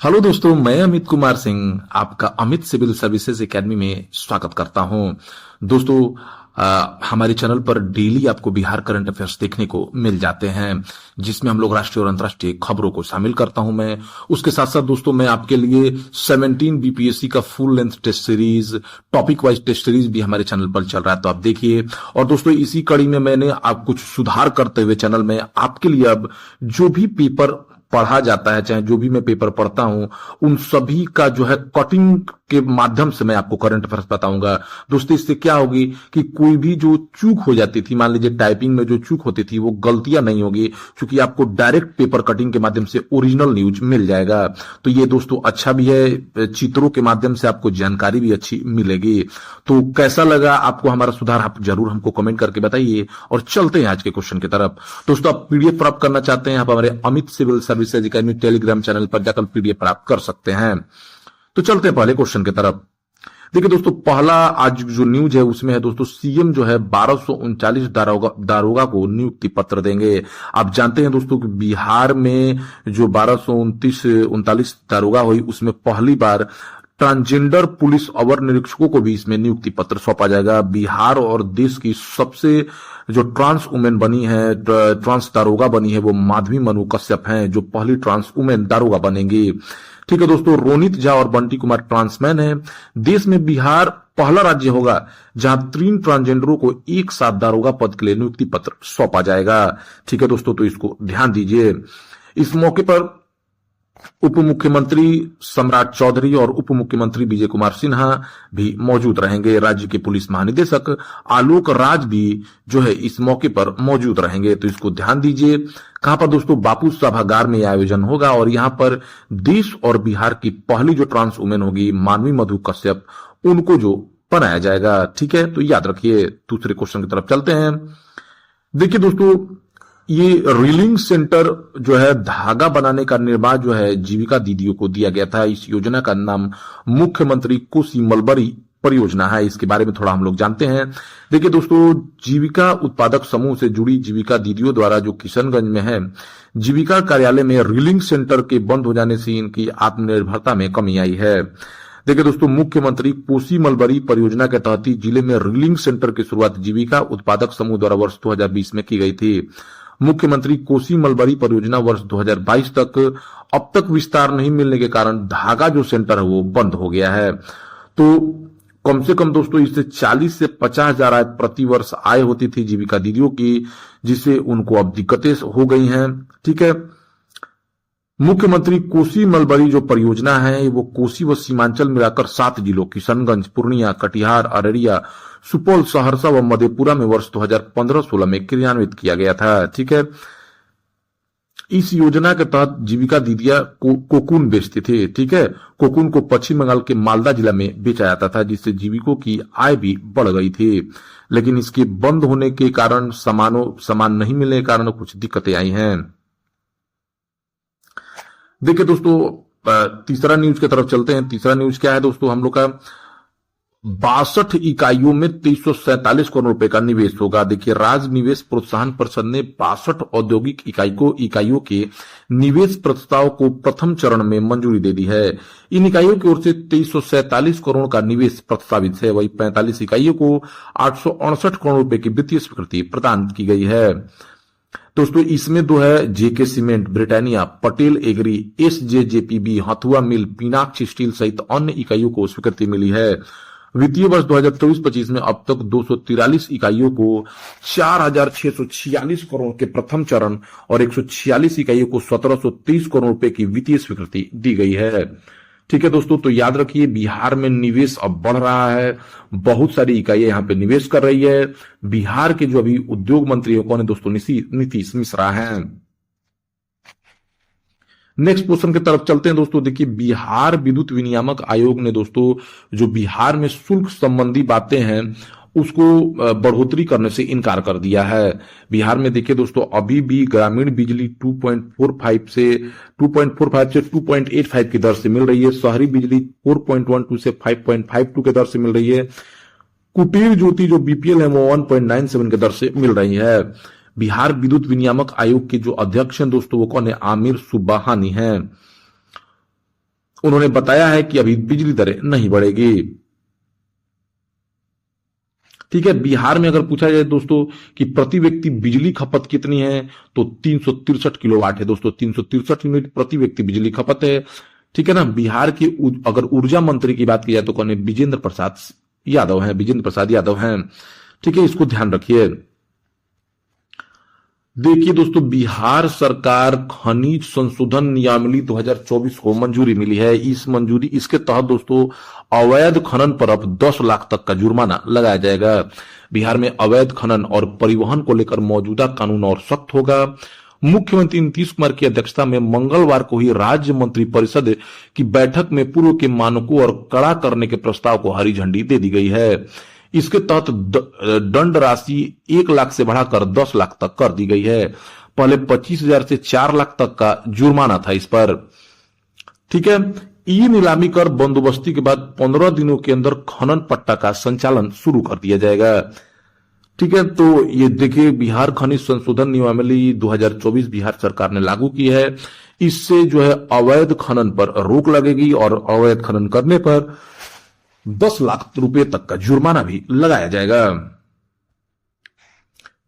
Hello दोस्तों, मैं अमित कुमार सिंह आपका अमित सिविल सर्विसेज एकेडमी में स्वागत करता हूं। दोस्तों, हमारे चैनल पर डेली आपको बिहार करंट अफेयर्स देखने को मिल जाते हैं, जिसमें हम लोग राष्ट्रीय और अंतर्राष्ट्रीय खबरों को शामिल करता हूं मैं। उसके साथ साथ दोस्तों, मैं आपके लिए 17 बीपीएससी का full length test series, topic wise test series भी हमारे चैनल पर चल रहा है, तो आप देखिए। और दोस्तों, इसी कड़ी में मैंने आप कुछ सुधार करते हुए चैनल में आपके लिए अब जो भी पेपर पढ़ा जाता है, चाहे जो भी मैं पेपर पढ़ता हूं, उन सभी का जो है कटिंग के माध्यम से मैं आपको करंट अफेयर्स बताऊंगा। दोस्तों, इससे क्या होगी कि कोई भी जो चूक हो जाती थी, मान लीजिए टाइपिंग में जो चूक होती थी, वो गलतियां नहीं होगी, क्योंकि आपको डायरेक्ट पेपर कटिंग के माध्यम से ओरिजिनल न्यूज मिल जाएगा। तो ये दोस्तों अच्छा भी है, चित्रों के माध्यम से आपको जानकारी भी अच्छी मिलेगी। तो कैसा लगा आपको हमारा सुधार, आप जरूर हमको कमेंट करके बताइए। और चलते हैं आज के क्वेश्चन की तरफ। दोस्तों, आप पीडीएफ प्राप्त करना चाहते हैं, आप हमारे Amit civil services academy Telegram channel पर जाकर पीडीएफ प्राप्त कर सकते हैं। तो चलते हैं पहले क्वेश्चन की तरफ। देखिए दोस्तों, पहला आज जो न्यूज है उसमें है दोस्तों, सीएम जो है 1239 दारोगा को नियुक्ति पत्र देंगे। आप जानते हैं दोस्तों कि बिहार में जो 1239 दारोगा हुई, उसमें पहली बार ट्रांसजेंडर पुलिस अवर निरीक्षकों को भी इसमें नियुक्ति पत्र सौंपा जाएगा। बिहार और देश की सबसे जो ट्रांस वुमेन बनी है, ट्रांस दारोगा बनी है, वो माधवी मनु कश्यप हैं, जो पहली ट्रांस वुमेन दारोगा बनेंगी। ठीक है दोस्तों, रोनित झा और बंटी कुमार ट्रांसमैन है। देश में बिहार पहला राज्य होगा जहां 3 ट्रांसजेंडरों को एक साथ दारोगा पद के लिए नियुक्ति पत्र सौंपा जाएगा। ठीक है दोस्तों, तो इसको ध्यान दीजिए। इस मौके पर उप मुख्यमंत्री सम्राट चौधरी और उप मुख्यमंत्री विजय कुमार सिन्हा भी मौजूद रहेंगे। राज्य के पुलिस महानिदेशक आलोक राज भी जो है इस मौके पर मौजूद रहेंगे, तो इसको ध्यान दीजिए। कहां पर दोस्तों? बापू सभागार में यह आयोजन होगा और यहां पर देश और बिहार की पहली जो ट्रांस वुमेन होगी, मानवी मधु कश्यप, उनको जो बनाया जाएगा। ठीक है, तो याद रखिए। दूसरे क्वेश्चन की तरफ चलते हैं। देखिए दोस्तों, ये रीलिंग सेंटर जो है, धागा बनाने का निर्माण जो है जीविका दीदियों को दिया गया था। इस योजना का नाम मुख्यमंत्री कोसी मलबरी परियोजना है। इसके बारे में थोड़ा हम लोग जानते हैं। देखिए दोस्तों, जीविका उत्पादक समूह से जुड़ी जीविका दीदियों द्वारा जो किशनगंज में है, जीविका कार्यालय में रीलिंग सेंटर के बंद हो जाने से इनकी आत्मनिर्भरता में कमी आई है। देखिए दोस्तों, मुख्यमंत्री कोसी मलबरी परियोजना के तहत जिले में रीलिंग सेंटर की शुरुआत जीविका उत्पादक समूह द्वारा वर्ष 2020 में की गई थी। मुख्यमंत्री कोसी मलबरी परियोजना वर्ष 2022 तक अब तक विस्तार नहीं मिलने के कारण धागा जो सेंटर है वो बंद हो गया है। तो कम से कम दोस्तों, इससे 40 से 50 हजार प्रति वर्ष आय होती थी जीविका दीदियों की, जिससे उनको अब दिक्कतें हो गई हैं। ठीक है, मुख्यमंत्री कोसी मलबरी जो परियोजना है, वो कोसी व सीमांचल मिलाकर 7 जिलों किशनगंज, पूर्णिया, कटिहार, अररिया, सुपौल, सहरसा व मधेपुरा में वर्ष 2015-16 में क्रियान्वित किया गया था। ठीक है, इस योजना के तहत जीविका दीदिया कोकून बेचती थी। ठीक है, कोकून को पश्चिम बंगाल के मालदा जिला में बेचा जाता था, जिससे जीविकों की आय भी बढ़ गई थी। लेकिन इसके बंद होने के कारण, सामान नहीं मिलने के कारण कुछ दिक्कतें आई हैं। देखिए दोस्तों, तीसरा न्यूज की तरफ चलते हैं। तीसरा न्यूज क्या है दोस्तों? हम लोग का 62 इकाइयों में 347 करोड़ रुपए का निवेश होगा। देखिए, राज्य निवेश प्रोत्साहन परिषद ने 62 औद्योगिक इकाइयों के निवेश प्रस्ताव को प्रथम चरण में मंजूरी दे दी है। इन इकाइयों की ओर से 347 करोड़ का निवेश प्रस्तावित है। वही 45 इकाइयों को 868 करोड़ रुपए की वित्तीय स्वीकृति प्रदान की गई है। दोस्तों, इसमें दो है JK cement, Britannia, Patel agri, SJJPB, Hathua mill, Meenakshi steel सहित अन्य इकाइयों को स्वीकृति मिली है। वित्तीय वर्ष 2024-25 में अब तक 243 इकाइयों को 4646 करोड़ के प्रथम चरण और 146 इकाइयों को 1730 करोड़ रुपए की वित्तीय स्वीकृति दी गई है। ठीक है दोस्तों, तो याद रखिए, बिहार में निवेश अब बढ़ रहा है। बहुत सारी इकाइयां यहां पे निवेश कर रही है। बिहार के जो अभी उद्योग मंत्री है, कौन है दोस्तों? नीतीश मिश्रा हैं। नेक्स्ट क्वेश्चन की तरफ चलते हैं दोस्तों। देखिए, बिहार विद्युत विनियामक आयोग ने दोस्तों जो बिहार में शुल्क संबंधी बातें हैं उसको बढ़ोतरी करने से इनकार कर दिया है। बिहार में देखिए दोस्तों, अभी भी ग्रामीण बिजली 2.45 से 2.85 की दर से मिल रही है। शहरी बिजली 4.12 से 5.52 के दर से मिल रही है। कुटीर ज्योति जो बीपीएल है वो 1.97 के दर से मिल रही है। बिहार विद्युत विनियामक आयोग के जो अध्यक्ष हैं दोस्तों, वो कौन है? आमिर सुब्बाहानी हैं। उन्होंने बताया है कि अभी बिजली दरें नहीं बढ़ेगी। ठीक है, बिहार में अगर पूछा जाए दोस्तों कि प्रति व्यक्ति बिजली खपत कितनी है, तो 363 किलोवाट है दोस्तों, 363 यूनिट प्रति व्यक्ति बिजली खपत है। ठीक है ना। बिहार के अगर ऊर्जा मंत्री की बात की जाए तो कौन है, विजेंद्र प्रसाद यादव हैं, विजेंद्र प्रसाद यादव हैं। ठीक है, इसको ध्यान रखिए। देखिए दोस्तों, बिहार सरकार खनिज संशोधन नियमावली 2024 को मंजूरी मिली है। इसके तहत दोस्तों अवैध खनन पर अब 10 लाख तक का जुर्माना लगाया जाएगा। बिहार में अवैध खनन और परिवहन को लेकर मौजूदा कानून और सख्त होगा। मुख्यमंत्री नीतीश कुमार की अध्यक्षता में मंगलवार को हुई राज्य मंत्रिपरिषद की बैठक में पूर्व के मानकों और कड़ा करने के प्रस्ताव को हरी झंडी दे दी गई है। इसके तहत दंड राशि 1 लाख से बढ़ाकर 10 लाख तक कर दी गई है। पहले 25,000 से 4 लाख तक का जुर्माना था इस पर। ठीक है, ई नीलामी कर बंदोबस्ती के बाद 15 दिनों के अंदर खनन पट्टा का संचालन शुरू कर दिया जाएगा। ठीक है, तो ये देखिए, बिहार खनिज संशोधन नियमावली 2024 बिहार सरकार ने लागू की है। इससे जो है अवैध खनन पर रोक लगेगी और अवैध खनन करने पर 10 लाख रुपए तक का जुर्माना भी लगाया जाएगा।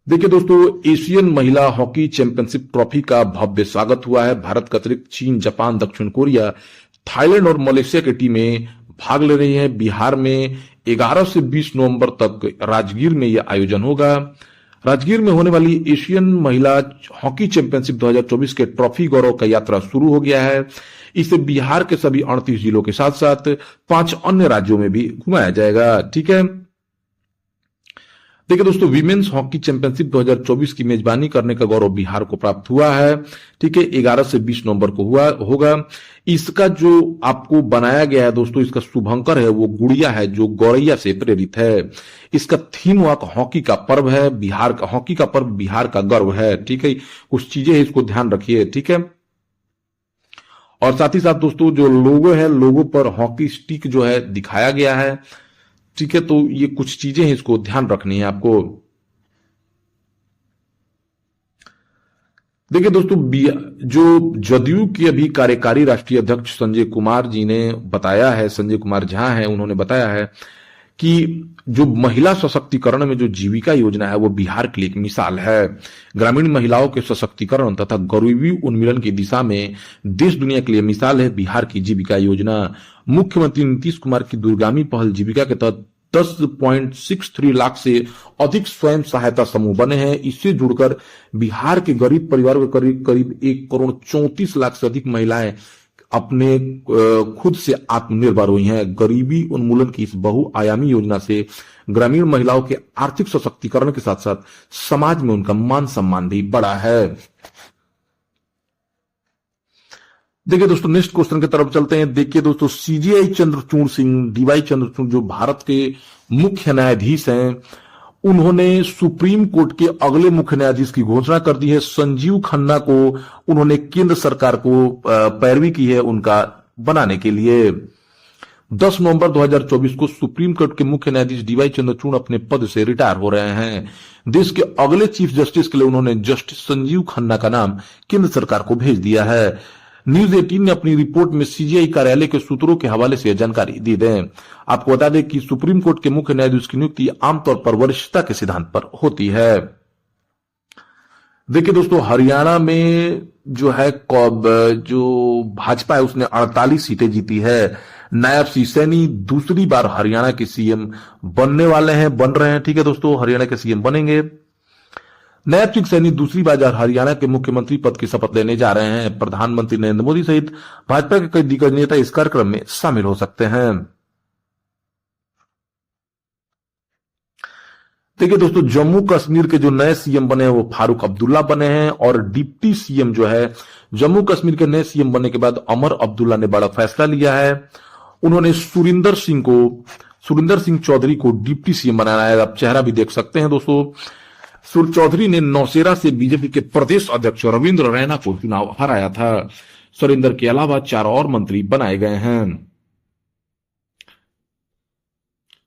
देखिए दोस्तों, एशियन महिला हॉकी चैंपियनशिप ट्रॉफी का भव्य स्वागत हुआ है। भारत के अतिरिक्त चीन, जापान, दक्षिण कोरिया, थाईलैंड और मलेशिया की टीमें भाग ले रही हैं। बिहार में 11 से 20 नवंबर तक राजगीर में यह आयोजन होगा। राजगीर में होने वाली एशियन महिला हॉकी चैंपियनशिप 2024 के ट्रॉफी गौरव का यात्रा शुरू हो गया है। इसे बिहार के सभी 38 जिलों के साथ साथ 5 अन्य राज्यों में भी घुमाया जाएगा। ठीक है, देखिए दोस्तों, विमेन्स हॉकी चैंपियनशिप 2024 की मेजबानी करने का गौरव बिहार को प्राप्त हुआ है। ठीक है, 11 से 20 नवंबर को होगा। इसका जो आपको बनाया गया है दोस्तों, इसका शुभंकर है वो गुड़िया है जो गौरैया से प्रेरित है। इसका थीम वाक हॉकी का पर्व है, बिहार का हॉकी का पर्व बिहार का गर्व है। ठीक है, कुछ चीजें हैं, इसको ध्यान रखिए। ठीक है, और साथ ही साथ दोस्तों जो लोगो है, लोगो पर हॉकी स्टिक जो है दिखाया गया है। ठीक है, तो ये कुछ चीजें हैं, इसको ध्यान रखनी है आपको। देखिए दोस्तों, जो जदयू के अभी कार्यकारी राष्ट्रीय अध्यक्ष संजय कुमार जी ने बताया है, संजय कुमार झा है, उन्होंने बताया है कि जो महिला सशक्तिकरण में जो जीविका योजना है वो बिहार के लिए एक मिसाल है। ग्रामीण महिलाओं के सशक्तिकरण तथा गरीबी उन्मूलन की दिशा में देश दुनिया के लिए मिसाल है बिहार की जीविका योजना। मुख्यमंत्री नीतीश कुमार की दूरगामी पहल जीविका के तहत 10.63 लाख से अधिक स्वयं सहायता समूह बने हैं। इससे जुड़कर बिहार के गरीब परिवारों के करीब 1,34,00,000 से अधिक महिलाएं अपने खुद से आत्मनिर्भर हुई हैं। गरीबी उन्मूलन की इस बहुआयामी योजना से ग्रामीण महिलाओं के आर्थिक सशक्तिकरण के साथ साथ समाज में उनका मान सम्मान भी बढ़ा है। देखिए दोस्तों, नेक्स्ट क्वेश्चन की तरफ चलते हैं। देखिए दोस्तों, सीजेआई चंद्रचूड़ सिंह, डीवाई चंद्रचूड़ जो भारत के मुख्य न्यायाधीश हैं, उन्होंने सुप्रीम कोर्ट के अगले मुख्य न्यायाधीश की घोषणा कर दी है। संजीव खन्ना को उन्होंने केंद्र सरकार को पैरवी की है उनका बनाने के लिए। 10 नवंबर 2024 को सुप्रीम कोर्ट के मुख्य न्यायाधीश डीवाई चंद्रचूड़ अपने पद से रिटायर हो रहे हैं। देश के अगले चीफ जस्टिस के लिए उन्होंने जस्टिस संजीव खन्ना का नाम केंद्र सरकार को भेज दिया है। न्यूज 18 ने अपनी रिपोर्ट में सीजीआई कार्यालय के सूत्रों के हवाले से जानकारी दी है। आपको बता दें कि सुप्रीम कोर्ट के मुख्य न्यायाधीश की नियुक्ति आमतौर पर वरिष्ठता के सिद्धांत पर होती है। देखिए दोस्तों, हरियाणा में जो है जो भाजपा है उसने 48 सीटें जीती है। नायब सिंह सैनी दूसरी बार हरियाणा के सीएम बनने वाले हैं, बन रहे हैं। ठीक है दोस्तों, हरियाणा के सीएम बनेंगे। नायब सिंह सैनी दूसरी बार हरियाणा के मुख्यमंत्री पद की शपथ लेने जा रहे हैं। प्रधानमंत्री नरेंद्र मोदी सहित भाजपा के कई दिग्गज नेता इस कार्यक्रम में शामिल हो सकते हैं। देखिए दोस्तों, जम्मू कश्मीर के जो नए सीएम बने हैं वो फारूक अब्दुल्ला बने हैं और डिप्टी सीएम जो है जम्मू कश्मीर के नए सीएम बनने के बाद अमर अब्दुल्ला ने बड़ा फैसला लिया है। उन्होंने सुरिंदर सिंह चौधरी को डिप्टी सीएम बनाया है। आप चेहरा भी देख सकते हैं दोस्तों। सुर चौधरी ने नौशेरा से बीजेपी के प्रदेश अध्यक्ष रविंद्र रैना को चुनाव हराया था। सुरिंदर के अलावा 4 और मंत्री बनाए गए हैं।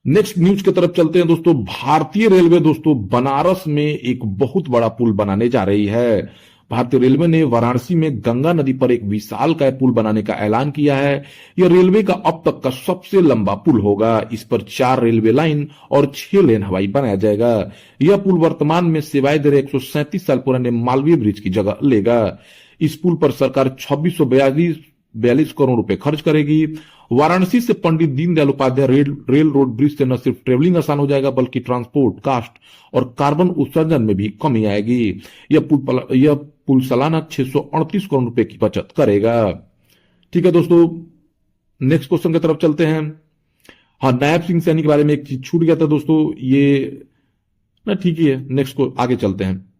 नेक्स्ट न्यूज की तरफ चलते हैं दोस्तों। भारतीय रेलवे दोस्तों बनारस में एक बहुत बड़ा पुल बनाने जा रही है। भारतीय रेलवे ने वाराणसी में गंगा नदी पर एक विशालकाय पुल बनाने का ऐलान किया है। यह रेलवे का अब तक का सबसे लंबा पुल होगा। इस पर 4 रेलवे लाइन और 6 लेन हवाई बनाया जाएगा। यह पुल वर्तमान में सेवाएं दे रहे 137 साल पुराने मालवीय ब्रिज की जगह लेगा। इस पुल पर सरकार 2642 करोड़ रुपए खर्च करेगी। वाराणसी से Pandit Deendayal Upadhyay rail road bridge से न सिर्फ ट्रेवलिंग आसान हो जाएगा, बल्कि ट्रांसपोर्ट कास्ट और कार्बन उत्सर्जन में भी कमी आएगी। यह पुल सालाना 638 करोड़ रुपए की बचत करेगा। ठीक है दोस्तों, नेक्स्ट क्वेश्चन की तरफ चलते हैं। हाँ, नायब सिंह सैनी के बारे में एक चीज छूट गया था दोस्तों, ये ना ठीक ही है। नेक्स्ट को आगे चलते हैं।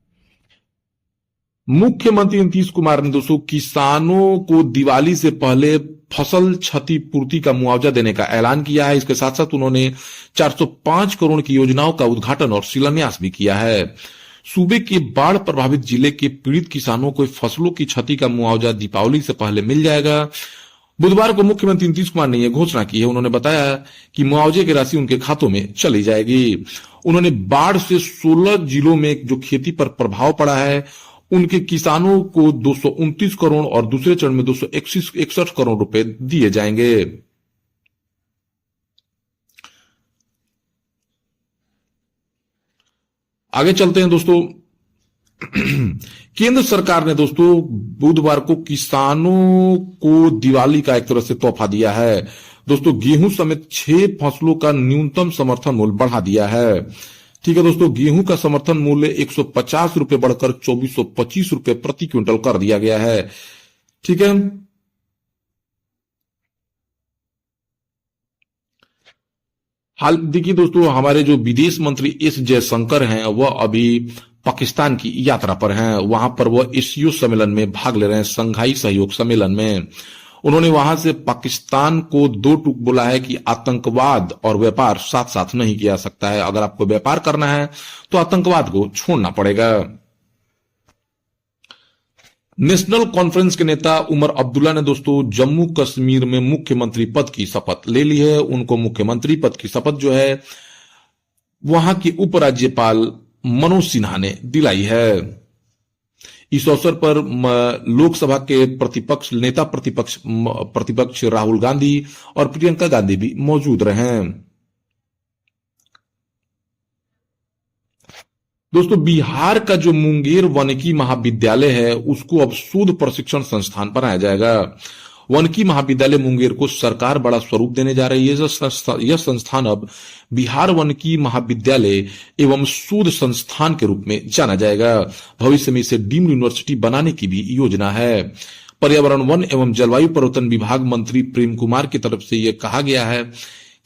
मुख्यमंत्री नीतीश कुमार ने दोस्तों किसानों को दिवाली से पहले फसल क्षतिपूर्ति का मुआवजा देने का ऐलान किया है। इसके साथ साथ उन्होंने 405 करोड़ की योजनाओं का उद्घाटन और शिलान्यास भी किया है। सूबे के बाढ़ प्रभावित जिले के पीड़ित किसानों को फसलों की क्षति का मुआवजा दीपावली से पहले मिल जाएगा। बुधवार को मुख्यमंत्री नीतीश कुमार ने यह घोषणा की है। उन्होंने बताया कि मुआवजे की राशि उनके खातों में चली जाएगी। उन्होंने बाढ़ से 16 जिलों में जो खेती पर प्रभाव पड़ा है उनके किसानों को 229 करोड़ और दूसरे चरण में 261 करोड़ रुपए दिए जाएंगे। आगे चलते हैं दोस्तों। केंद्र सरकार ने दोस्तों बुधवार को किसानों को दिवाली का एक तरह से तोहफा दिया है। दोस्तों गेहूं समेत 6 फसलों का न्यूनतम समर्थन मूल्य बढ़ा दिया है। ठीक है दोस्तों, गेहूं का समर्थन मूल्य 150 रुपए बढ़कर 2425 रुपए प्रति क्विंटल कर दिया गया है। ठीक है, हाल देखिए दोस्तों, हमारे जो विदेश मंत्री एस जयशंकर हैं वह अभी पाकिस्तान की यात्रा पर हैं। वहां पर वह एससीओ सम्मेलन में भाग ले रहे हैं, संघाई सहयोग सम्मेलन में। उन्होंने वहां से पाकिस्तान को 2 टूक बोला है कि आतंकवाद और व्यापार साथ साथ नहीं किया सकता है। अगर आपको व्यापार करना है तो आतंकवाद को छोड़ना पड़ेगा। नेशनल कॉन्फ्रेंस के नेता उमर अब्दुल्ला ने दोस्तों जम्मू कश्मीर में मुख्यमंत्री पद की शपथ ले ली है। उनको मुख्यमंत्री पद की शपथ जो है वहां के उपराज्यपाल मनोज सिन्हा ने दिलाई है। इस अवसर पर लोकसभा के प्रतिपक्ष राहुल गांधी और प्रियंका गांधी भी मौजूद रहे। दोस्तों बिहार का जो मुंगेर वानिकी महाविद्यालय है उसको अब शोध प्रशिक्षण संस्थान बनाया जाएगा। वानिकी महाविद्यालय मुंगेर को सरकार बड़ा स्वरूप देने जा रही है। यह संस्थान अब बिहार वानिकी महाविद्यालय एवं शोध संस्थान के रूप में जाना जाएगा। भविष्य में इसे डीम्ड यूनिवर्सिटी बनाने की भी योजना है। पर्यावरण, वन एवं जलवायु परिवर्तन विभाग मंत्री प्रेम कुमार की तरफ से यह कहा गया है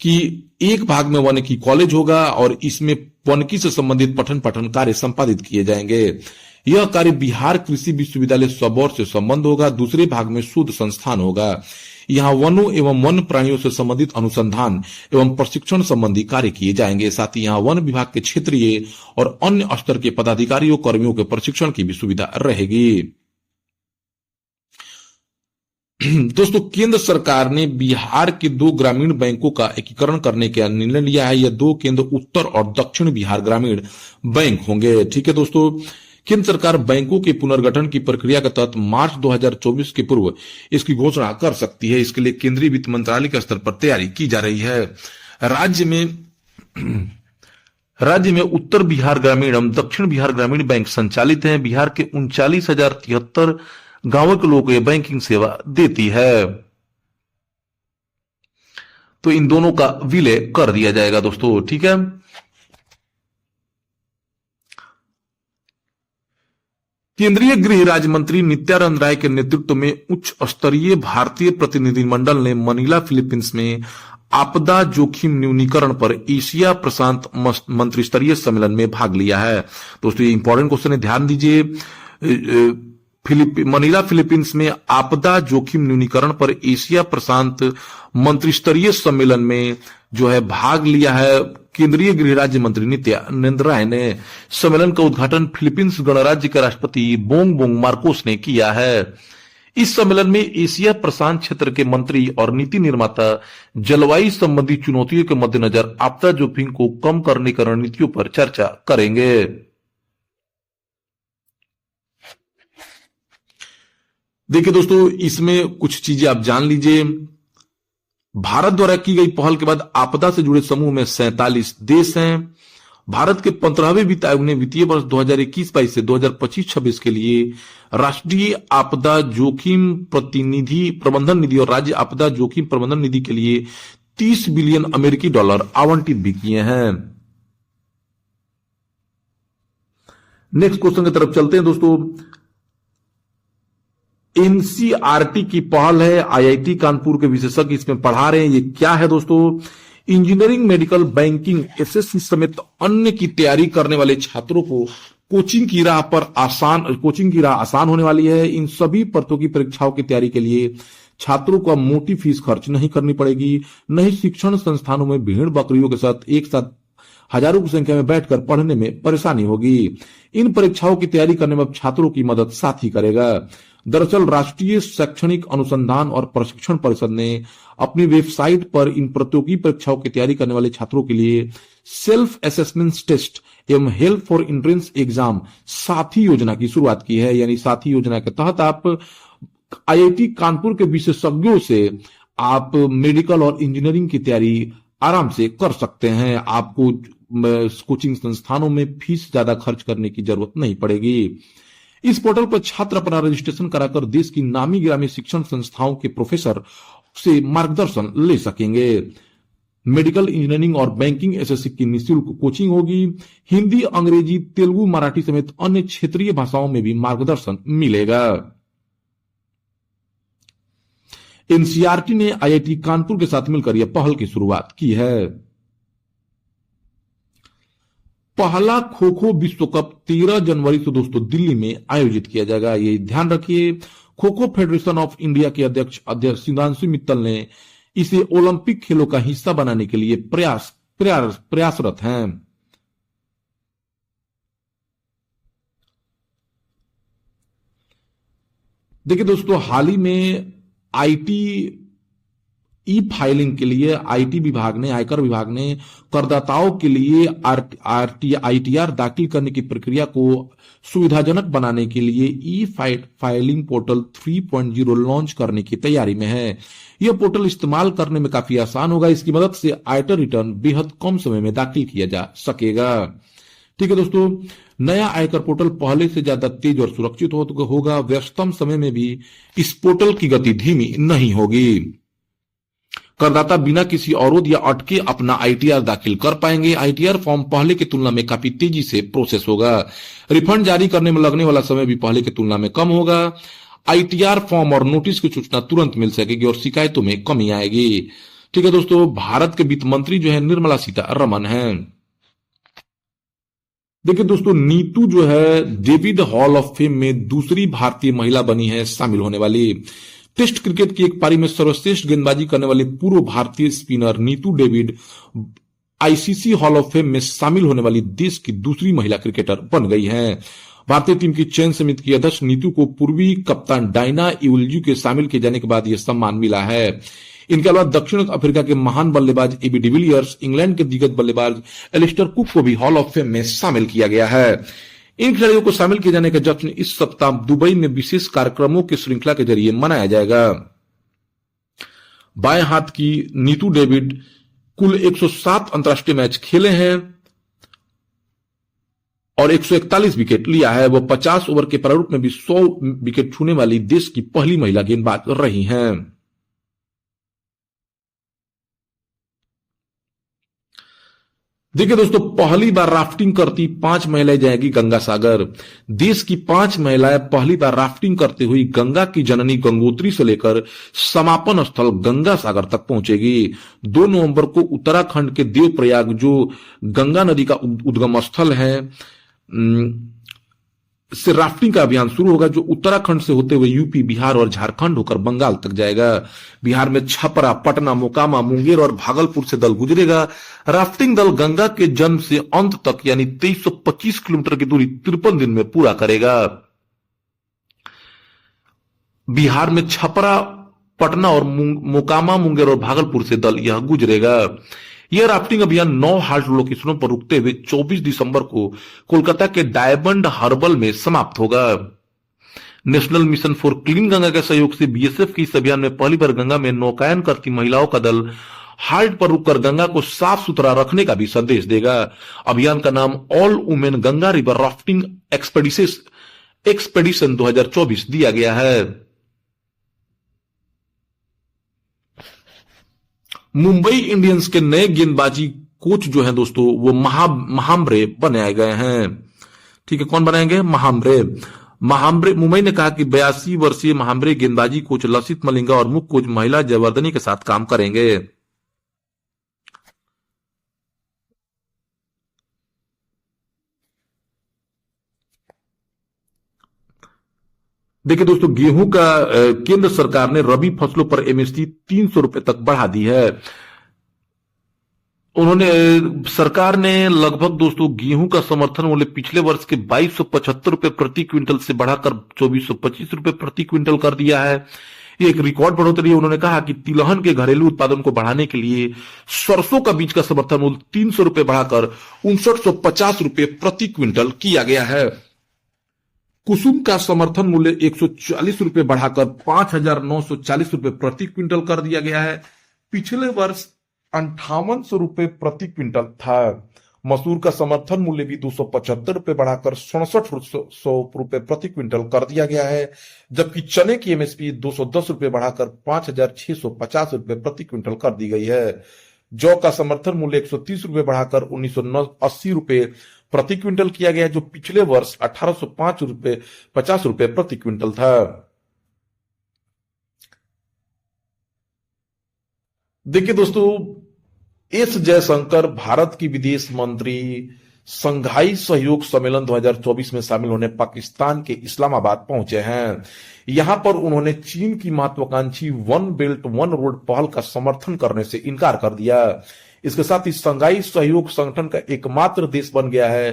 कि एक भाग में वानिकी कॉलेज होगा और इसमें वानिकी से संबंधित पठन पाठन कार्य संपादित किए जाएंगे। यह कार्य बिहार कृषि विश्वविद्यालय सबौर से संबंध होगा। दूसरे भाग में शोध संस्थान होगा। यहाँ वनों एवं वन्य प्राणियों से संबंधित अनुसंधान एवं प्रशिक्षण संबंधी कार्य किए जाएंगे। साथ ही यहाँ वन विभाग के क्षेत्रीय और अन्य स्तर के पदाधिकारियों कर्मियों के प्रशिक्षण की भी सुविधा रहेगी। दोस्तों केंद्र सरकार ने बिहार के 2 ग्रामीण बैंकों का एकीकरण करने का निर्णय लिया है। यह 2 केंद्र उत्तर और दक्षिण बिहार ग्रामीण बैंक होंगे। ठीक है दोस्तों, केंद्र सरकार बैंकों के पुनर्गठन की प्रक्रिया के तहत मार्च 2024 के पूर्व इसकी घोषणा कर सकती है। इसके लिए केंद्रीय वित्त मंत्रालय के स्तर पर तैयारी की जा रही है। राज्य में उत्तर बिहार ग्रामीण एवं दक्षिण बिहार ग्रामीण बैंक संचालित हैं। बिहार के 39,073 गांवों के लोगों को यह बैंकिंग सेवा देती है। तो इन दोनों का विलय कर दिया जाएगा दोस्तों। ठीक है, केंद्रीय गृह राज्य मंत्री नित्यानंद राय के नेतृत्व में उच्च स्तरीय भारतीय प्रतिनिधिमंडल ने मनीला फिलीपींस में आपदा जोखिम न्यूनीकरण पर एशिया प्रशांत मंत्रिस्तरीय सम्मेलन में भाग लिया है। दोस्तों ये इंपॉर्टेंट क्वेश्चन है, ध्यान दीजिए। मनीला फिलीपींस में आपदा जोखिम न्यूनीकरण पर एशिया प्रशांत मंत्रिस्तरीय सम्मेलन में जो है भाग लिया है केंद्रीय गृह राज्य मंत्री नित्यानंद राय ने। सम्मेलन का उद्घाटन फिलीपींस गणराज्य के राष्ट्रपति बोंगबोंग मार्कोस ने किया है। इस सम्मेलन में एशिया प्रशांत क्षेत्र के मंत्री और नीति निर्माता जलवायु संबंधी चुनौतियों के मद्देनजर आपदा जोखिम को कम करने की रणनीतियों पर चर्चा करेंगे। देखिए दोस्तों, इसमें कुछ चीजें आप जान लीजिए। भारत द्वारा की गई पहल के बाद आपदा से जुड़े समूह में 47 देश हैं। भारत के 15वें वित्त आयोग ने वित्तीय वर्ष 2021-22 से 2025-26 के लिए राष्ट्रीय आपदा जोखिम प्रतिनिधि प्रबंधन निधि और राज्य आपदा जोखिम प्रबंधन निधि के लिए 30 बिलियन अमेरिकी डॉलर आवंटित भी किए हैं। नेक्स्ट क्वेश्चन की तरफ चलते हैं दोस्तों। एनसीईआरटी की पहल है, आईआईटी कानपुर के विशेषज्ञ इसमें पढ़ा रहे हैं। ये क्या है दोस्तों? इंजीनियरिंग, मेडिकल, बैंकिंग, एसएससी समेत अन्य की तैयारी करने वाले छात्रों को कोचिंग की राह आसान होने वाली है। इन सभी प्रतियोगी परीक्षाओं की तैयारी के लिए छात्रों को मोटी फीस खर्च नहीं करनी पड़ेगी। नहीं शिक्षण संस्थानों में भीड़ बकरियों के साथ एक साथ हजारों की संख्या में बैठकर पढ़ने में परेशानी होगी। इन परीक्षाओं की तैयारी करने में अब छात्रों की मदद साथ ही करेगा। दरअसल राष्ट्रीय शैक्षणिक अनुसंधान और प्रशिक्षण परिषद ने अपनी वेबसाइट पर इन प्रतियोगी परीक्षाओं की तैयारी करने वाले छात्रों के लिए सेल्फ असेसमेंट टेस्ट एवं हेल्प फॉर एंट्रेंस एग्जाम साथी योजना की शुरुआत की है। यानी साथी योजना के तहत आप आईआईटी कानपुर के विशेषज्ञों से आप मेडिकल और इंजीनियरिंग की तैयारी आराम से कर सकते हैं। आपको कोचिंग संस्थानों में फीस ज्यादा खर्च करने की जरूरत नहीं पड़ेगी। इस पोर्टल पर छात्र अपना रजिस्ट्रेशन कराकर देश की नामी गिरामी शिक्षण संस्थाओं के प्रोफेसर से मार्गदर्शन ले सकेंगे। मेडिकल, इंजीनियरिंग और बैंकिंग एसएससी की निःशुल्क कोचिंग होगी। हिंदी, अंग्रेजी, तेलुगु, मराठी समेत अन्य क्षेत्रीय भाषाओं में भी मार्गदर्शन मिलेगा। एनसीईआरटी ने आईआईटी कानपुर के साथ मिलकर यह पहल की शुरुआत की है। पहला खो खो विश्व कप 13 जनवरी से दोस्तों दिल्ली में आयोजित किया जाएगा। ये ध्यान रखिए। Kho kho federation of India के अध्यक्ष सुधांशु मित्तल ने इसे ओलंपिक खेलों का हिस्सा बनाने के लिए प्रयासरत हैं। देखिए दोस्तों, हाल ही में ई फाइलिंग के लिए आयकर विभाग ने करदाताओं के लिए आईटीआर दाखिल करने की प्रक्रिया को सुविधाजनक बनाने के लिए ई फाइलिंग पोर्टल 3.0 लॉन्च करने की तैयारी में है। यह पोर्टल इस्तेमाल करने में काफी आसान होगा। इसकी मदद से आयकर रिटर्न बेहद कम समय में दाखिल किया जा सकेगा। ठीक है दोस्तों, नया आयकर पोर्टल पहले से ज्यादा तेज और सुरक्षित होगा। व्यस्तम समय में भी इस पोर्टल की गति धीमी नहीं होगी। करदाता बिना किसी अवरोध या अटके अपना आईटीआर दाखिल कर पाएंगे। आईटीआर फॉर्म पहले की तुलना में काफी तेजी से प्रोसेस होगा। रिफंड जारी करने में लगने वाला समय भी पहले की तुलना में कम होगा। आईटीआर फॉर्म और नोटिस की सूचना तुरंत मिल सकेगी और शिकायतों में कमी आएगी। ठीक है दोस्तों, भारत के वित्त मंत्री जो है निर्मला सीतारमण है। देखिए दोस्तों, नीतू जो है डेविड हॉल ऑफ फेम में दूसरी भारतीय महिला बनी है शामिल होने वाली। टेस्ट क्रिकेट की एक पारी में सर्वश्रेष्ठ गेंदबाजी करने वाली पूर्व भारतीय spinner Neetu David ICC hall of fame में शामिल होने वाली देश की दूसरी महिला क्रिकेटर बन गई हैं। भारतीय टीम की चयन समिति की अध्यक्ष नीतू को पूर्वी कप्तान डायना इवुल्जू के शामिल किए जाने के बाद यह सम्मान मिला है। इनके अलावा दक्षिण अफ्रीका के महान बल्लेबाज एबी डिविलियर्स, इंग्लैंड के दिग्गज बल्लेबाज एलिस्टर कुक को भी हॉल ऑफ फेम में शामिल किया गया है। इन खिलाड़ियों को शामिल किए जाने का जश्न इस सप्ताह दुबई में विशेष कार्यक्रमों की श्रृंखला के जरिए मनाया जाएगा। बाएं हाथ की नीतू डेविड कुल 107 अंतर्राष्ट्रीय मैच खेले हैं और 141 विकेट लिया है। वो 50 ओवर के प्रारूप में भी 100 विकेट छूने वाली देश की पहली महिला गेंदबाज रही हैं। देखिए दोस्तों, पहली बार राफ्टिंग करती 5 महिलाएं जाएंगी गंगा सागर। देश की 5 महिलाएं पहली बार राफ्टिंग करते हुई गंगा की जननी गंगोत्री से लेकर समापन स्थल गंगा सागर तक पहुंचेगी। 2 नवंबर को उत्तराखंड के देवप्रयाग, जो गंगा नदी का उद्गम स्थल है, से राफ्टिंग का अभियान शुरू होगा, जो उत्तराखंड से होते हुए यूपी, बिहार और झारखंड होकर बंगाल तक जाएगा। बिहार में छपरा, पटना, मोकामा, मुंगेर और भागलपुर से दल गुजरेगा। राफ्टिंग दल गंगा के जन्म से अंत तक यानी 2325 किलोमीटर की दूरी 53 दिन में पूरा करेगा। बिहार में छपरा, पटना और मोकामा, मुंगेर और भागलपुर से दल यह गुजरेगा। यह राफ्टिंग अभियान 9 हार्ड लोकेशनों पर रुकते हुए 24 दिसंबर को कोलकाता के डायमंड हार्बर में समाप्त होगा। National mission for clean Ganga के सहयोग से बीएसएफ की इस अभियान में पहली बार गंगा में नौकायन करती महिलाओं का दल हाट पर रुककर गंगा को साफ सुथरा रखने का भी संदेश देगा। अभियान का नाम all women Ganga river rafting expedition 2024 दिया गया है। मुंबई इंडियंस के नए गेंदबाजी कोच जो हैं दोस्तों वो महाम्ब्रे बनाए गए हैं। ठीक है, कौन बनाएंगे? महाम्ब्रे। मुंबई ने कहा कि 82 वर्षीय महाम्ब्रे गेंदबाजी कोच लसित मलिंगा और मुख्य कोच महिला जयवर्धनी के साथ काम करेंगे। देखिए दोस्तों, गेहूं का केंद्र सरकार ने रबी फसलों पर एमएसपी 300 रुपए तक बढ़ा दी है। सरकार ने लगभग दोस्तों गेहूं का समर्थन मूल्य पिछले वर्ष के 2275 रुपए प्रति क्विंटल से बढ़ाकर 2425 रुपए प्रति क्विंटल कर दिया है। ये एक रिकॉर्ड बढ़ोतरी है। उन्होंने कहा कि तिलहन के घरेलू उत्पादन को बढ़ाने के लिए सरसों का बीज का समर्थन मूल्य 300 रुपए बढ़ाकर 5950 रुपए प्रति क्विंटल किया गया है। कुसुम का समर्थन मूल्य 140 रुपए बढ़ाकर 5940 रुपए प्रति क्विंटल कर दिया गया है। पिछले वर्ष 5800 रुपए प्रति क्विंटल था। मसूर का समर्थन मूल्य भी 275 रुपए बढ़ाकर 6700 रुपए प्रति क्विंटल कर दिया गया है, जबकि चने की एमएसपी 210 रुपए बढ़ाकर 5650 रुपए प्रति क्विंटल कर दी गई है। जौ का समर्थन मूल्य 130 रुपए बढ़ाकर 1980 रुपए प्रति क्विंटल किया गया, जो पिछले वर्ष 1805 रुपए 50 रुपए प्रति क्विंटल था। देखिए दोस्तों, एस जयशंकर भारत की विदेश मंत्री संघाई सहयोग सम्मेलन 2024 में शामिल होने पाकिस्तान के इस्लामाबाद पहुंचे हैं। यहां पर उन्होंने चीन की महत्वाकांक्षी वन बेल्ट वन रोड पहल का समर्थन करने से इनकार कर दिया। इसके साथ ही संघाई सहयोग संगठन का एकमात्र देश बन गया है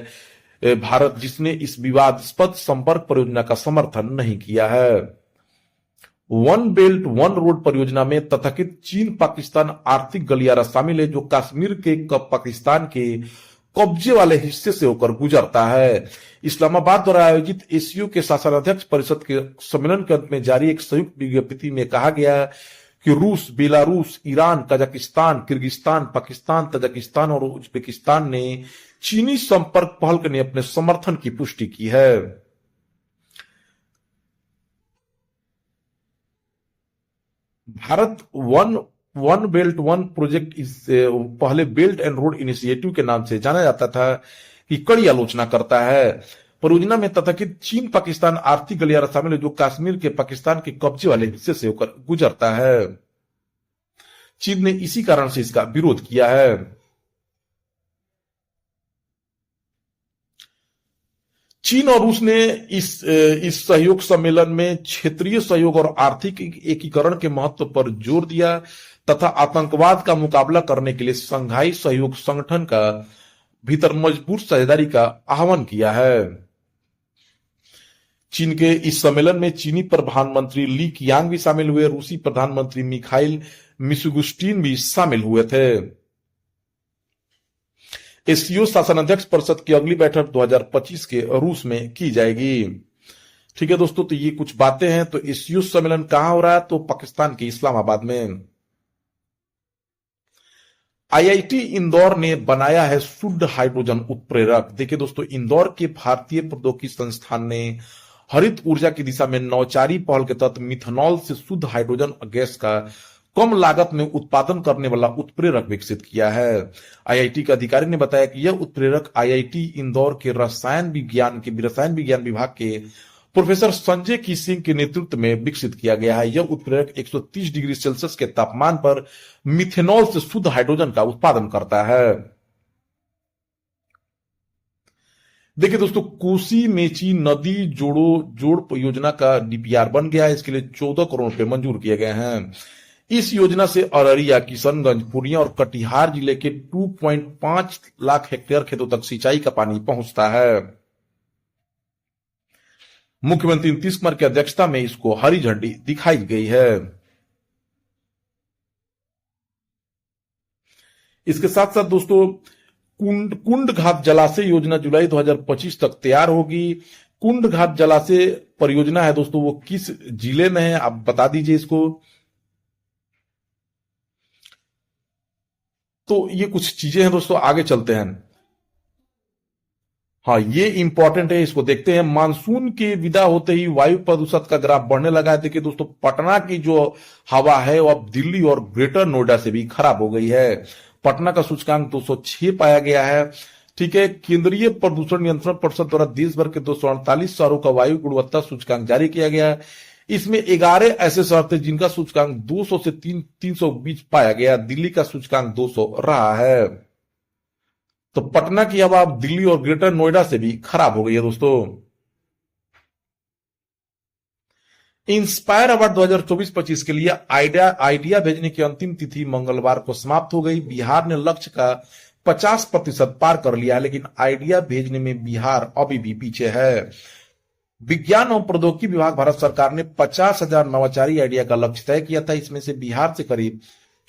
भारत, जिसने इस विवादास्पद संपर्क परियोजना का समर्थन नहीं किया है। वन बेल्ट वन रोड परियोजना में तथाकथित चीन पाकिस्तान आर्थिक गलियारा शामिल है, जो कश्मीर के पाकिस्तान के कब्जे वाले हिस्से से होकर गुजरता है। इस्लामाबाद द्वारा आयोजित एसीयू के शासनाध्यक्ष परिषद के सम्मेलन के अंत में जारी एक संयुक्त विज्ञप्ति में कहा गया कि रूस, Belarus, Iran, Kazakhstan, Kyrgyzstan, Pakistan, Tajikistan और उज्बेकिस्तान ने चीनी संपर्क पहल के लिए अपने समर्थन की पुष्टि की है। Bharat one belt one project इस पहले बेल्ट एंड रोड इनिशिएटिव के नाम से जाना जाता था कि कड़ी आलोचना करता है। परियोजना में तथाकथित चीन पाकिस्तान आर्थिक गलियारा शामिल है, जो कश्मीर के पाकिस्तान के कब्जे वाले हिस्से से होकर गुजरता है। चीन ने इसी कारण से इसका विरोध किया है। चीन और रूस ने इस सहयोग सम्मेलन में क्षेत्रीय सहयोग और आर्थिक एकीकरण के महत्व पर जोर दिया तथा आतंकवाद का मुकाबला करने के लिए संघाई सहयोग संगठन का भीतर मजबूत साझेदारी का आह्वान किया है। चीन के इस सम्मेलन में चीनी प्रधानमंत्री ली कियांग भी शामिल हुए। रूसी प्रधानमंत्री मिखाइल मिशुगुस्टीन भी शामिल हुए थे। एसीओ शासनाध्यक्ष परिषद की अगली बैठक 2025 के रूस में की जाएगी। ठीक है दोस्तों, तो ये कुछ बातें हैं। तो एसीओ सम्मेलन कहां हो रहा है? तो पाकिस्तान के इस्लामाबाद में। आईआईटी इंदौर ने बनाया है शुद्ध हाइड्रोजन उत्प्रेरक। देखिए दोस्तों, इंदौर के भारतीय प्रौद्योगिकी संस्थान ने हरित ऊर्जा की दिशा में नौचारी पहल के तहत मिथेनॉल से शुद्ध हाइड्रोजन गैस का कम लागत में उत्पादन करने वाला उत्प्रेरक विकसित किया है। आईआईटी के अधिकारी ने बताया कि यह उत्प्रेरक आईआईटी इंदौर के रसायन विज्ञान विभाग के प्रोफेसर संजय की सिंह के नेतृत्व में विकसित किया गया है। यह उत्प्रेरक 130 डिग्री सेल्सियस के तापमान पर मिथेनॉल से शुद्ध हाइड्रोजन का उत्पादन करता है। देखिए दोस्तों, कोसी मेची नदी जोड़ योजना का डीपीआर बन गया है। इसके लिए 14 करोड़ रुपए मंजूर किए गए हैं। इस योजना से अररिया, किशनगंज, पूर्णिया और कटिहार जिले के 2.5 लाख हेक्टेयर खेतों तक सिंचाई का पानी पहुंचता है। मुख्यमंत्री नीतीश कुमार की अध्यक्षता में इसको हरी झंडी दिखाई गई है। इसके साथ साथ दोस्तों, कुंड घाट जलाशय योजना जुलाई 2025 तक तैयार होगी। कुंड घाट जलाशय परियोजना है दोस्तों, वो किस जिले में है, आप बता दीजिए इसको। तो ये कुछ चीजें हैं दोस्तों, आगे चलते हैं। हाँ, ये इंपॉर्टेंट है, इसको देखते हैं। मानसून के विदा होते ही वायु प्रदूषण का ग्राफ बढ़ने लगा है। देखिए दोस्तों, पटना की जो हवा है वो अब दिल्ली और ग्रेटर नोएडा से भी खराब हो गई है। पटना का सूचकांक 206 पाया गया है। ठीक है, केंद्रीय प्रदूषण नियंत्रण परिषद द्वारा देश भर के 248 शहरों का वायु गुणवत्ता सूचकांक जारी किया गया है। इसमें 11 ऐसे शहर थे जिनका सूचकांक 200 से 300 बीच पाया गया। दिल्ली का सूचकांक 200 रहा है। तो पटना की हवा अब दिल्ली और ग्रेटर नोएडा से भी खराब हो गई है दोस्तों। इंस्पायर अवार्ड 2024-25 के लिए आइडिया भेजने की अंतिम तिथि मंगलवार को समाप्त हो गई। बिहार ने लक्ष्य का 50% पार कर लिया है, लेकिन आइडिया भेजने में बिहार अभी भी पीछे है। विज्ञान और प्रौद्योगिकी विभाग भारत सरकार ने 50,000 नवाचारी आइडिया का लक्ष्य तय किया था। इसमें से बिहार से करीब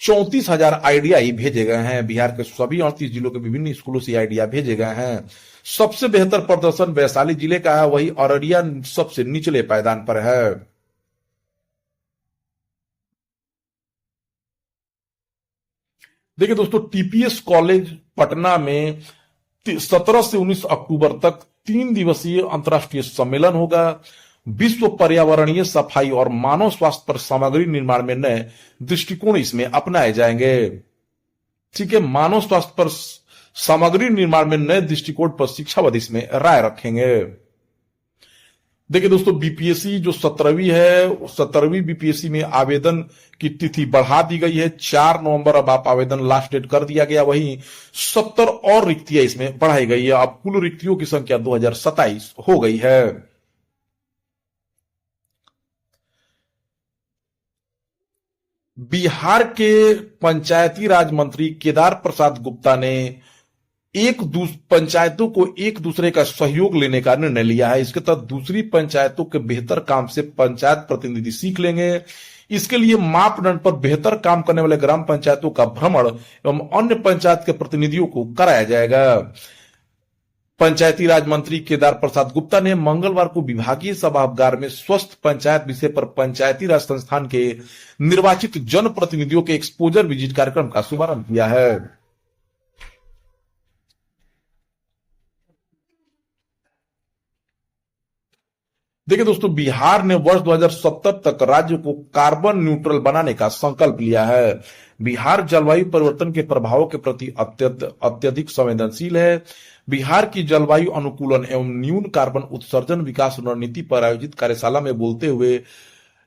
34,000 आइडिया ही भेजे गए हैं। बिहार के सभी 38 जिलों के विभिन्न स्कूलों से आइडिया भेजे गए हैं। सबसे बेहतर प्रदर्शन वैशाली जिले का है, वही अररिया सबसे निचले पायदान पर है। देखिए दोस्तों, टीपीएस कॉलेज पटना में 17 से 19 अक्टूबर तक 3 दिवसीय अंतर्राष्ट्रीय सम्मेलन होगा। विश्व पर्यावरणीय सफाई और मानव स्वास्थ्य पर सामग्री निर्माण में नए दृष्टिकोण इसमें अपनाए जाएंगे। ठीक है, मानव स्वास्थ्य पर सामग्री निर्माण में नए दृष्टिकोण पर शिक्षाविद इसमें राय रखेंगे। देखिए दोस्तों, बीपीएससी जो 17वीं है, 17वीं बीपीएससी में आवेदन की तिथि बढ़ा दी गई है। 4 नवंबर अब आप आवेदन लास्ट डेट कर दिया गया। वहीं 70 और रिक्तियां इसमें बढ़ाई गई है। अब कुल रिक्तियों की संख्या 2027 हो गई है। बिहार के पंचायती राज मंत्री केदार प्रसाद गुप्ता ने पंचायतों को एक दूसरे का सहयोग लेने का निर्णय लिया है। इसके तहत दूसरी पंचायतों के बेहतर काम से पंचायत प्रतिनिधि सीख लेंगे। इसके लिए मापदंड पर बेहतर काम करने वाले ग्राम पंचायतों का भ्रमण एवं अन्य पंचायत के प्रतिनिधियों को कराया जाएगा। पंचायती राज मंत्री केदार प्रसाद गुप्ता ने मंगलवार को विभागीय सभागार में स्वस्थ पंचायत विषय पर पंचायती राज संस्थान के निर्वाचित जनप्रतिनिधियों के एक्सपोजर विजिट कार्यक्रम का शुभारंभ किया है। देखिए दोस्तों, बिहार ने वर्ष 2070 तक राज्य को कार्बन न्यूट्रल बनाने का संकल्प लिया है। बिहार जलवायु परिवर्तन के प्रभावों के प्रति अत्यधिक संवेदनशील है। बिहार की जलवायु अनुकूलन एवं न्यून कार्बन उत्सर्जन विकास रणनीति पर आयोजित कार्यशाला में बोलते हुए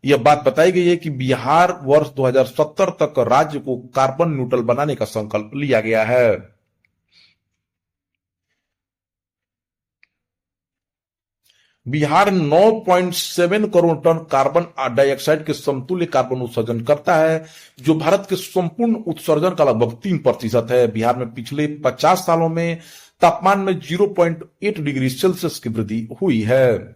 यह बात बताई गई है कि बिहार वर्ष 2070 तक राज्य को कार्बन न्यूट्रल बनाने का संकल्प लिया गया है। Bihar 9.7 crore tonne carbon dioxide के समतुल्य कार्बन उत्सर्जन करता है, जो भारत के संपूर्ण उत्सर्जन का लगभग 3% है। बिहार में पिछले 50 सालों में तापमान में 0.8 डिग्री सेल्सियस की वृद्धि हुई है।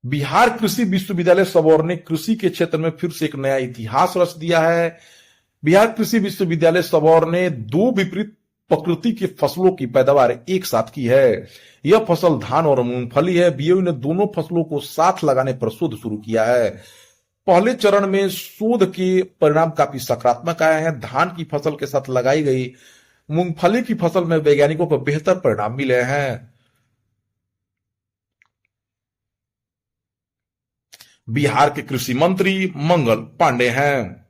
बिहार कृषि विश्वविद्यालय सबौर ने कृषि के क्षेत्र में फिर से एक नया इतिहास रच दिया है। बिहार कृषि विश्वविद्यालय सबौर ने 2 विपरीत प्रकृति की फसलों की पैदावार एक साथ की है। यह फसल धान और मूंगफली है। बीओयू ने दोनों फसलों को साथ लगाने पर शोध शुरू किया है। पहले चरण में शोध के परिणाम काफी सकारात्मक आए हैं। धान की फसल के साथ लगाई गई मूंगफली की फसल में वैज्ञानिकों को बेहतर परिणाम मिले हैं। बिहार के कृषि मंत्री मंगल पांडे हैं।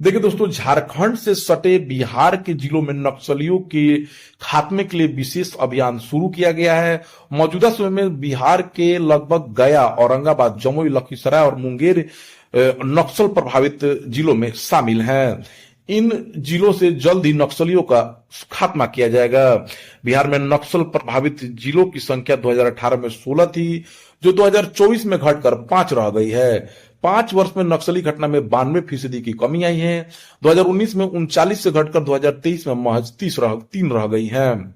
देखिए दोस्तों, झारखंड से सटे बिहार के जिलों में नक्सलियों के खात्मे के लिए विशेष अभियान शुरू किया गया है। मौजूदा समय में बिहार के लगभग गया, औरंगाबाद, जमुई, लखीसराय और मुंगेर नक्सल प्रभावित जिलों में शामिल हैं। इन जिलों से जल्द ही नक्सलियों का खात्मा किया जाएगा। बिहार में नक्सल प्रभावित जिलों की संख्या 2018 में 16 थी, जो 2024 में घटकर 5 रह गई है। 5 वर्ष में नक्सली घटना में 92% की कमी आई है। 2019 में 39 से घटकर 2023 में महज 3 रह गई हैं।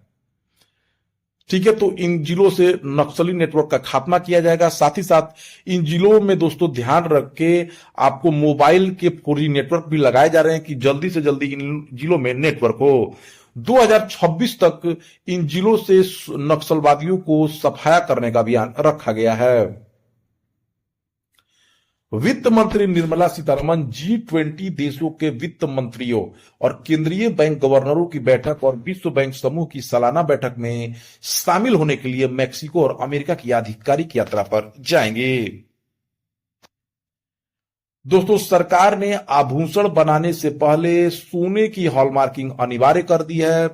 ठीक है, तो इन जिलों से नक्सली नेटवर्क का खात्मा किया जाएगा। साथ ही साथ इन जिलों में दोस्तों ध्यान रख के आपको मोबाइल के 4G नेटवर्क भी लगाए जा रहे हैं कि जल्दी से जल्दी इन जिलों में नेटवर्क हो। 2026 तक इन जिलों से नक्सलवादियों को सफाया करने का अभियान रखा गया है। वित्त मंत्री निर्मला सीतारमण G20 देशों के वित्त मंत्रियों और केंद्रीय बैंक गवर्नरों की बैठक और विश्व बैंक समूह की सालाना बैठक में शामिल होने के लिए मैक्सिको और अमेरिका की आधिकारिक यात्रा पर जाएंगे। दोस्तों, सरकार ने आभूषण बनाने से पहले सोने की हॉलमार्किंग अनिवार्य कर दी है।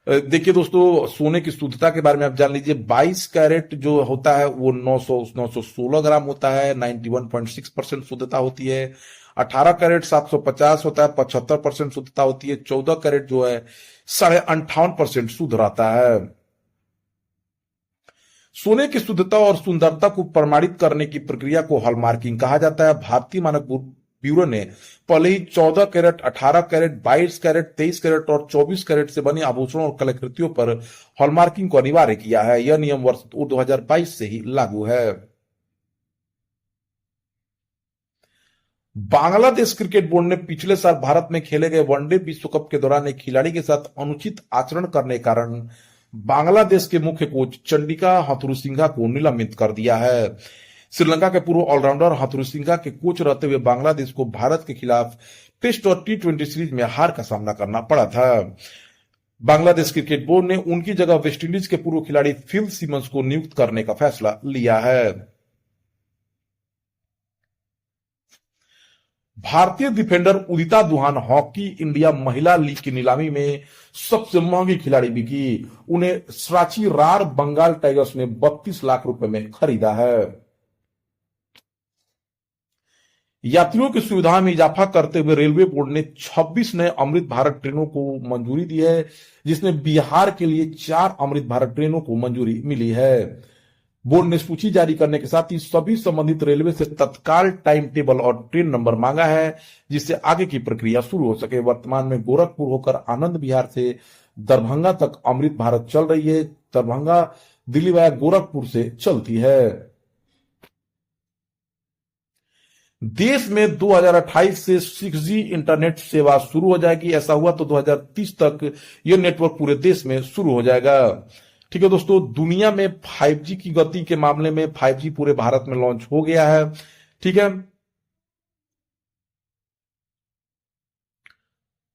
देखिए दोस्तों, सोने की शुद्धता के बारे में आप जान लीजिए। 22 कैरेट जो होता है वो 916 ग्राम होता है, 91.6% शुद्धता होती है। 18 कैरेट 750 होता है, 75% शुद्धता होती है। 14 कैरेट जो है 58.5% शुद्ध रहता है। सोने की शुद्धता और सुंदरता को प्रमाणित करने की प्रक्रिया को हॉलमार्किंग कहा जाता है। भारतीय मानक ब्यूरो ने पहले ही 14 कैरेट, 18 कैरेट, 22 कैरेट, 23 कैरेट और 24 कैरेट से बने आभूषणों और कलाकृतियों पर हॉलमार्किंग को अनिवार्य किया है। यह नियम वर्ष 2022 से ही लागू है। बांग्लादेश क्रिकेट बोर्ड ने पिछले साल भारत में खेले गए वनडे विश्व कप के दौरान एक खिलाड़ी के साथ अनुचित आचरण करने के कारण बांग्लादेश के मुख्य कोच चंडिका हथुरुसिंघा को निलंबित कर दिया है। श्रीलंका के पूर्व ऑलराउंडर हथुरुसिंघा के कोच रहते हुए बांग्लादेश को भारत के खिलाफ टेस्ट और T20 सीरीज में हार का सामना करना पड़ा था। बांग्लादेश क्रिकेट बोर्ड ने उनकी जगह वेस्टइंडीज के पूर्व खिलाड़ी फिल सिमंस को नियुक्त करने का फैसला लिया है। भारतीय डिफेंडर उदिता दुहान हॉकी इंडिया महिला लीग की नीलामी में सबसे महंगी खिलाड़ी बिकी। उन्हें सांची रार बंगाल टाइगर्स ने 32 लाख रुपए में खरीदा है। यात्रियों की सुविधा में इजाफा करते हुए रेलवे बोर्ड ने 26 नए अमृत भारत ट्रेनों को मंजूरी दी है, जिसमें बिहार के लिए 4 अमृत भारत ट्रेनों को मंजूरी मिली है। बोर्ड ने सूची जारी करने के साथ ही सभी संबंधित रेलवे से तत्काल टाइम टेबल और ट्रेन नंबर मांगा है, जिससे आगे की प्रक्रिया शुरू हो सके। वर्तमान में गोरखपुर होकर आनंद विहार से दरभंगा तक अमृत भारत चल रही है। दरभंगा दिल्ली वाया गोरखपुर से चलती है। देश में 2028 से 6G इंटरनेट सेवा शुरू हो जाएगी। ऐसा हुआ तो 2030 तक यह नेटवर्क पूरे देश में शुरू हो जाएगा। ठीक है दोस्तों, दुनिया में 5G की गति के मामले में 5G पूरे भारत में लॉन्च हो गया है। ठीक है,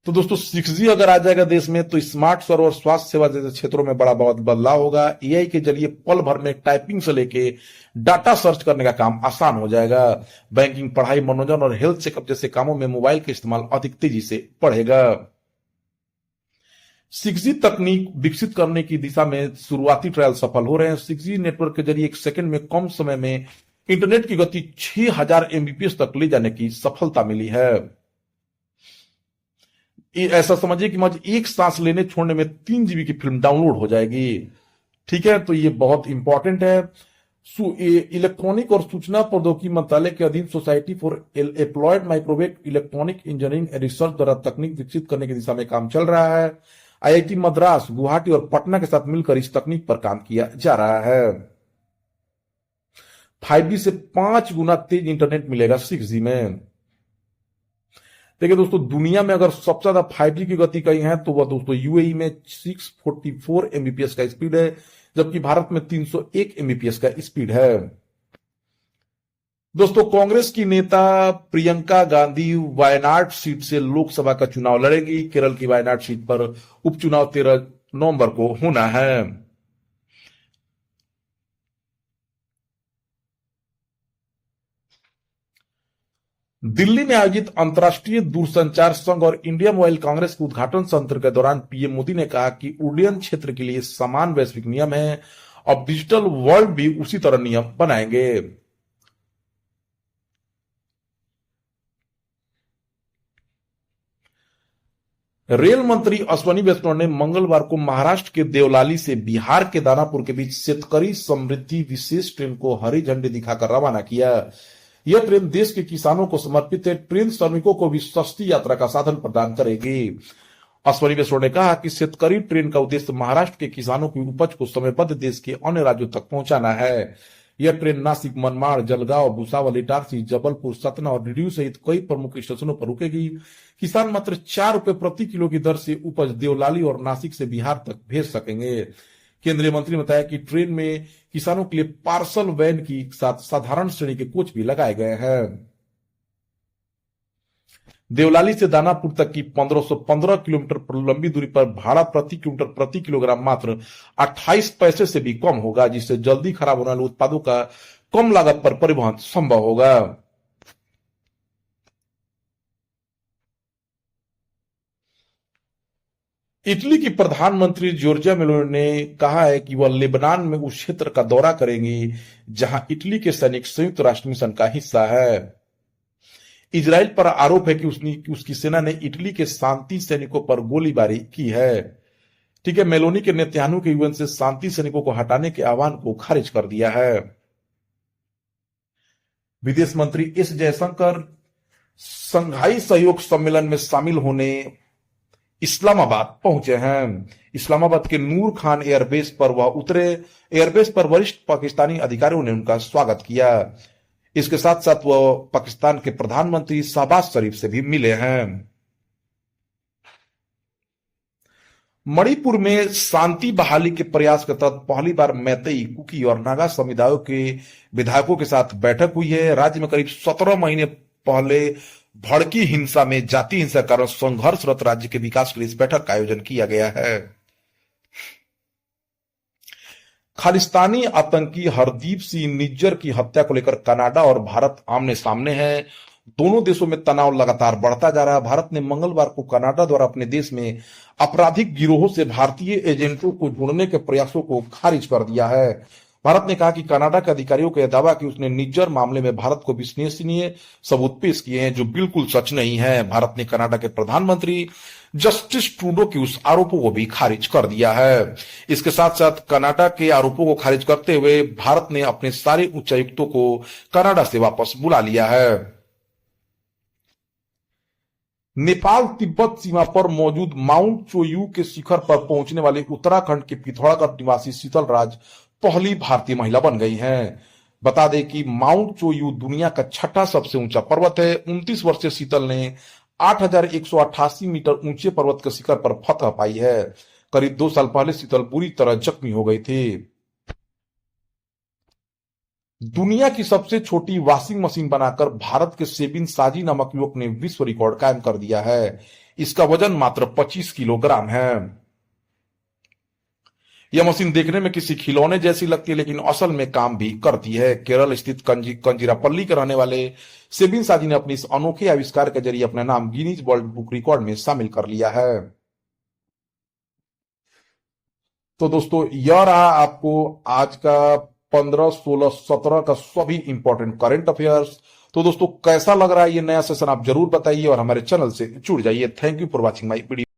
तो दोस्तों 6G अगर आ जाएगा देश में तो स्मार्ट शहर और स्वास्थ्य सेवा जैसे क्षेत्रों में बड़ा बहुत बदलाव होगा। AI के जरिए पल भर में टाइपिंग से लेके डाटा सर्च करने का काम आसान हो जाएगा। बैंकिंग, पढ़ाई, मनोरंजन और हेल्थ चेकअप जैसे कामों में मोबाइल का इस्तेमाल अधिक तेजी से बढ़ेगा। 6G तकनीक विकसित करने की दिशा में शुरुआती ट्रायल सफल हो रहे हैं। 6G नेटवर्क के जरिए 1 सेकंड में कम समय में इंटरनेट की गति 6000 MBPS तक ले जाने की सफलता मिली है। ऐसा समझिए कि मुझे एक सांस लेने छोड़ने में 3 GB की फिल्म डाउनलोड हो जाएगी। ठीक है, तो ये बहुत इंपॉर्टेंट है। इलेक्ट्रॉनिक और सूचना प्रौद्योगिकी मंत्रालय के अधीन society for employed microwave electronic engineering research द्वारा तकनीक विकसित करने की दिशा में काम चल रहा है। IIT मद्रास, गुवाहाटी और पटना के साथ मिलकर इस तकनीक पर काम किया जा रहा है। 5G से 5 गुना तेज इंटरनेट मिलेगा 6G में। देखिए दोस्तों, दुनिया में अगर सबसे ज्यादा 5G की गति कहीं है तो वह दोस्तों UAE में 644 MBPS का स्पीड है, जबकि भारत में 301 MBPS का स्पीड है। दोस्तों, कांग्रेस की नेता प्रियंका गांधी वायनाड सीट से लोकसभा का चुनाव लड़ेगी। केरल की वायनाड सीट पर उपचुनाव 13 नवंबर को होना है। दिल्ली में आयोजित अंतर्राष्ट्रीय दूरसंचार संघ और इंडिया मोबाइल कांग्रेस के उद्घाटन सत्र के दौरान पीएम मोदी ने कहा कि उड्डयन क्षेत्र के लिए समान वैश्विक नियम है। अब डिजिटल वर्ल्ड भी उसी तरह नियम बनाएंगे। रेल मंत्री अश्वनी वैष्णव ने मंगलवार को महाराष्ट्र के देवलाली से बिहार के दानापुर के बीच शेतकरी समृद्धि विशेष ट्रेन को हरी झंडी दिखाकर रवाना किया। यह ट्रेन देश के किसानों को समर्पित है। ट्रेन श्रमिकों को भी सस्ती यात्रा का साधन प्रदान करेगी। अश्वनी वैष्णव ने कहा कि शेतकरी ट्रेन का उद्देश्य महाराष्ट्र के किसानों की उपज को समयबद्ध देश के अन्य राज्यों तक पहुंचाना है। यह ट्रेन नासिक, मनमाड़, जलगांव, भुसावल, इटारसी, जबलपुर, सतना और डीडीयू सहित कई प्रमुख स्टेशनों पर रुकेगी। किसान मात्र 4 रुपए प्रति किलो की दर से उपज देवलाली और नासिक से बिहार तक भेज सकेंगे। केंद्रीय मंत्री ने बताया कि ट्रेन में किसानों के लिए पार्सल वैन के साथ साधारण श्रेणी के कोच भी लगाए गए हैं। देवलाली से दानापुर तक की 1515 किलोमीटर पर लंबी दूरी पर भाड़ा प्रति किलोमीटर प्रति किलोग्राम मात्र 28 पैसे से भी कम होगा, जिससे जल्दी खराब होने वाले उत्पादों का कम लागत पर परिवहन संभव होगा। इटली की प्रधानमंत्री जॉर्जिया मेलोनी ने कहा है कि वह लेबनान में उस क्षेत्र का दौरा करेंगी जहां इटली के सैनिक संयुक्त राष्ट्र मिशन का हिस्सा है। इजराइल पर आरोप है कि उसकी सेना ने इटली के शांति सैनिकों पर गोलीबारी की है। ठीक है, मेलोनी के नेतन्याहू के यूएन से शांति सैनिकों को हटाने के आह्वान को खारिज कर दिया है। विदेश मंत्री एस जयशंकर संघाई सहयोग सम्मेलन में शामिल होने इस्लामाबाद पहुंचे हैं। इस्लामाबाद के नूर खान एयरबेस पर वह उतरे। एयरबेस पर वरिष्ठ पाकिस्तानी अधिकारियों ने उनका स्वागत किया। इसके साथ साथ वह पाकिस्तान के प्रधानमंत्री शहबाज शरीफ से भी मिले हैं। मणिपुर में शांति बहाली के प्रयास के तहत पहली बार मैतेई, कुकी और नागा समुदायों के विधायकों के साथ बैठक हुई है। राज्य में करीब 17 महीने पहले भड़की हिंसा में जाति हिंसा कारण संघर्षरत राज्य के विकास के लिए इस बैठक का आयोजन किया गया है। खालिस्तानी आतंकी हरदीप सिंह निज्जर की हत्या को लेकर कनाडा और भारत आमने सामने हैं। दोनों देशों में तनाव लगातार बढ़ता जा रहा है। भारत ने मंगलवार को कनाडा द्वारा अपने देश में आपराधिक गिरोहों से भारतीय एजेंटों को जोड़ने के प्रयासों को खारिज कर दिया है। भारत ने कहा कि कनाडा के अधिकारियों का दावा कि उसने निज्जर मामले में भारत को विश्वसनीय सबूत पेश किए हैं, जो बिल्कुल सच नहीं है। भारत ने कनाडा के प्रधानमंत्री जस्टिस ट्रूडो के उस आरोपों को भी खारिज कर दिया है। इसके साथ साथ कनाडा के आरोपों को खारिज करते हुए भारत ने अपने सारे उच्चायुक्तों को कनाडा से वापस बुला लिया है। नेपाल तिब्बत सीमा पर मौजूद माउंट चोयू के शिखर पर पहुंचने वाले उत्तराखंड के पिथौरागढ़ निवासी शीतल राज पहली भारतीय महिला बन गई हैं। बता दें कि माउंट चोयू दुनिया का छठा सबसे ऊंचा पर्वत है। 29 वर्षीय शीतल ने 8,188 मीटर ऊंचे पर्वत के शिखर पर फतह पाई है। करीब 2 साल पहले शीतल बुरी तरह जख्मी हो गई थी। दुनिया की सबसे छोटी वॉशिंग मशीन बनाकर भारत के सेबिन साजी नामक युवक ने विश्व रिकॉर्ड कायम कर दिया है। इसका वजन मात्र 25 किलोग्राम है। यह मशीन देखने में किसी खिलौने जैसी लगती है, लेकिन असल में काम भी करती है। केरल स्थित कंजीरापल्ली के रहने वाले सेबिन साजी ने अपनी इस अनोखे आविष्कार के जरिए अपना नाम गिनीज वर्ल्ड बुक रिकॉर्ड में शामिल कर लिया है। तो दोस्तों, यह रहा आपको आज का 15, 16, 17 का सभी इंपॉर्टेंट करंट अफेयर्स। तो दोस्तों, कैसा लग रहा है ये नया सेशन, आप जरूर बताइए और हमारे चैनल से जुड़ जाइए। Thank you for watching my video.